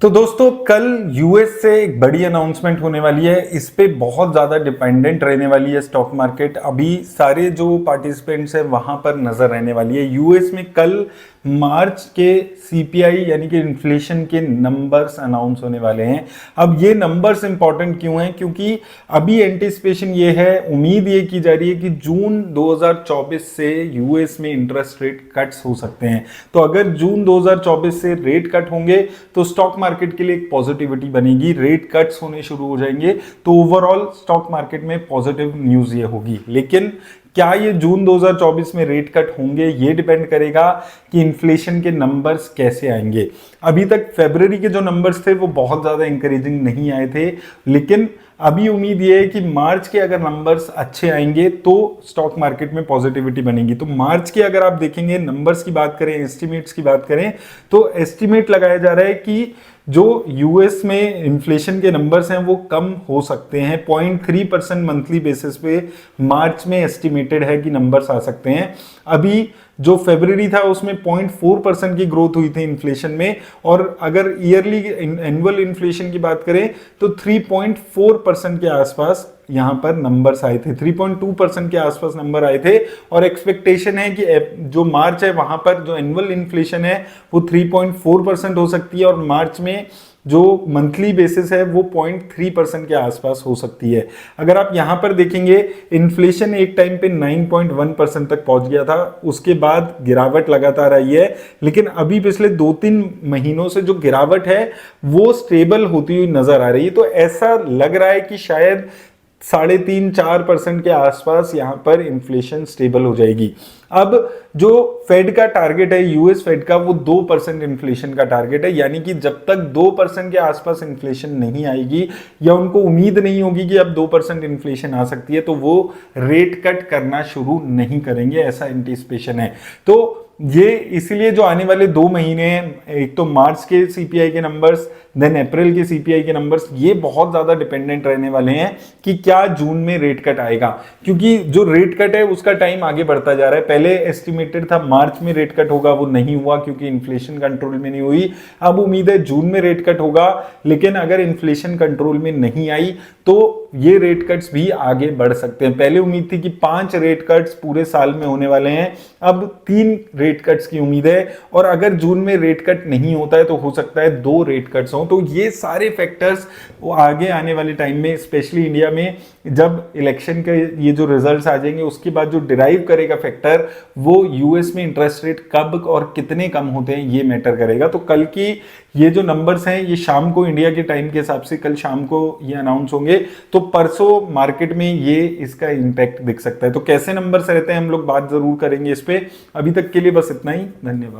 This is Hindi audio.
तो दोस्तों कल यूएस से एक बड़ी अनाउंसमेंट होने वाली है। इस पे बहुत ज़्यादा डिपेंडेंट रहने वाली है स्टॉक मार्केट। अभी सारे जो पार्टिसिपेंट्स हैं वहां पर नजर रहने वाली है। यूएस में कल मार्च के सीपीआई यानी कि इन्फ्लेशन के नंबर्स अनाउंस होने वाले हैं। अब ये नंबर्स इंपॉर्टेंट क्यों हैं? क्योंकि अभी एंटिसिपेशन ये है, उम्मीद ये की जा रही है कि जून 2024 से यूएस में इंटरेस्ट रेट कट्स हो सकते हैं। तो अगर जून 2024 से रेट कट होंगे तो स्टॉक मार्केट के लिए एक पॉजिटिविटी बनेगी, रेट कट्स होने शुरू हो जाएंगे तो ओवरऑल स्टॉक मार्केट में पॉजिटिव न्यूज ये होगी। लेकिन क्या ये जून 2024 में रेट कट होंगे, ये डिपेंड करेगा कि इन्फ्लेशन के नंबर्स कैसे आएंगे। अभी तक फरवरी के जो नंबर्स थे वो बहुत ज़्यादा इंकरेजिंग नहीं आए थे, लेकिन अभी उम्मीद ये है कि मार्च के अगर नंबर्स अच्छे आएंगे तो स्टॉक मार्केट में पॉजिटिविटी बनेगी। तो मार्च के अगर आप देखेंगे नंबर्स की बात करें, एस्टिमेट्स की बात करें, तो एस्टिमेट लगाया जा रहा है कि जो यूएस में इन्फ्लेशन के नंबर्स हैं वो कम हो सकते हैं। 0.3% मंथली बेसिस पे मार्च में एस्टिमेटेड है कि नंबर्स आ सकते हैं। अभी जो फरवरी था उसमें 0.4% की ग्रोथ हुई थी इन्फ्लेशन में, और अगर ईयरली एनुअल इन्फ्लेशन की बात करें तो 3.4% के आसपास यहां पर नंबर्स आए थे। 3.2% के आसपास नंबर आए थे, और एक्सपेक्टेशन है कि जो मार्च है वहां पर जो एनुअल इन्फ्लेशन है वो 3.4% हो सकती है, और मार्च में जो मंथली बेसिस है वो 0.3% के आसपास हो सकती है। अगर आप यहां पर देखेंगे इन्फ्लेशन एक टाइम पे 9.1% तक पहुंच गया था, उसके बाद गिरावट लगातार आई है, लेकिन अभी पिछले 2-3 महीनों से जो गिरावट है वो स्टेबल होती हुई नजर आ रही है। तो ऐसा लग रहा है कि शायद 3.5-4% के आसपास यहां पर इन्फ्लेशन स्टेबल हो जाएगी। अब जो फेड का टारगेट है, यूएस फेड का, वो 2% इन्फ्लेशन का टारगेट है। यानी कि जब तक 2% के आसपास इन्फ्लेशन नहीं आएगी या उनको उम्मीद नहीं होगी कि अब 2% इन्फ्लेशन आ सकती है, तो वो रेट कट करना शुरू नहीं करेंगे, ऐसा एंटिसिपेशन है। तो ये इसीलिए जो आने वाले 2 महीने हैं, एक तो मार्च के सीपीआई के नंबर्स, देन अप्रैल के सीपीआई के नंबर्स, ये बहुत ज्यादा डिपेंडेंट रहने वाले हैं कि क्या जून में रेट कट आएगा। क्योंकि जो रेट कट है उसका टाइम आगे बढ़ता जा रहा है। पहले एस्टिमेटेड था मार्च में रेट कट होगा, वो नहीं हुआ क्योंकि इन्फ्लेशन कंट्रोल में नहीं हुई। अब उम्मीद है जून में रेट कट होगा, लेकिन अगर इन्फ्लेशन कंट्रोल में नहीं आई तो ये रेट कट्स भी आगे बढ़ सकते हैं। पहले उम्मीद थी कि 5 रेट कट्स पूरे साल में होने वाले हैं, अब 3 रेट कट्स की उम्मीद है, और अगर जून में रेट कट नहीं होता है तो हो सकता है 2 रेट कट्स हों। तो ये सारे फैक्टर्स आगे आने वाले टाइम में, स्पेशली इंडिया में जब इलेक्शन के ये जो रिजल्ट्स आ जाएंगे उसके बाद जो डिराइव करेगा फैक्टर, वो यूएस में इंटरेस्ट रेट कब और कितने कम होते हैं ये मैटर करेगा। तो कल की ये जो नंबर्स हैं ये शाम को इंडिया के टाइम के हिसाब से कल शाम को ये अनाउंस होंगे, तो परसों मार्केट में ये इसका इंपैक्ट दिख सकता है। तो कैसे नंबर्स रहते हैं हम लोग बात जरूर करेंगे इस पे। अभी तक के लिए बस इतना ही, धन्यवाद।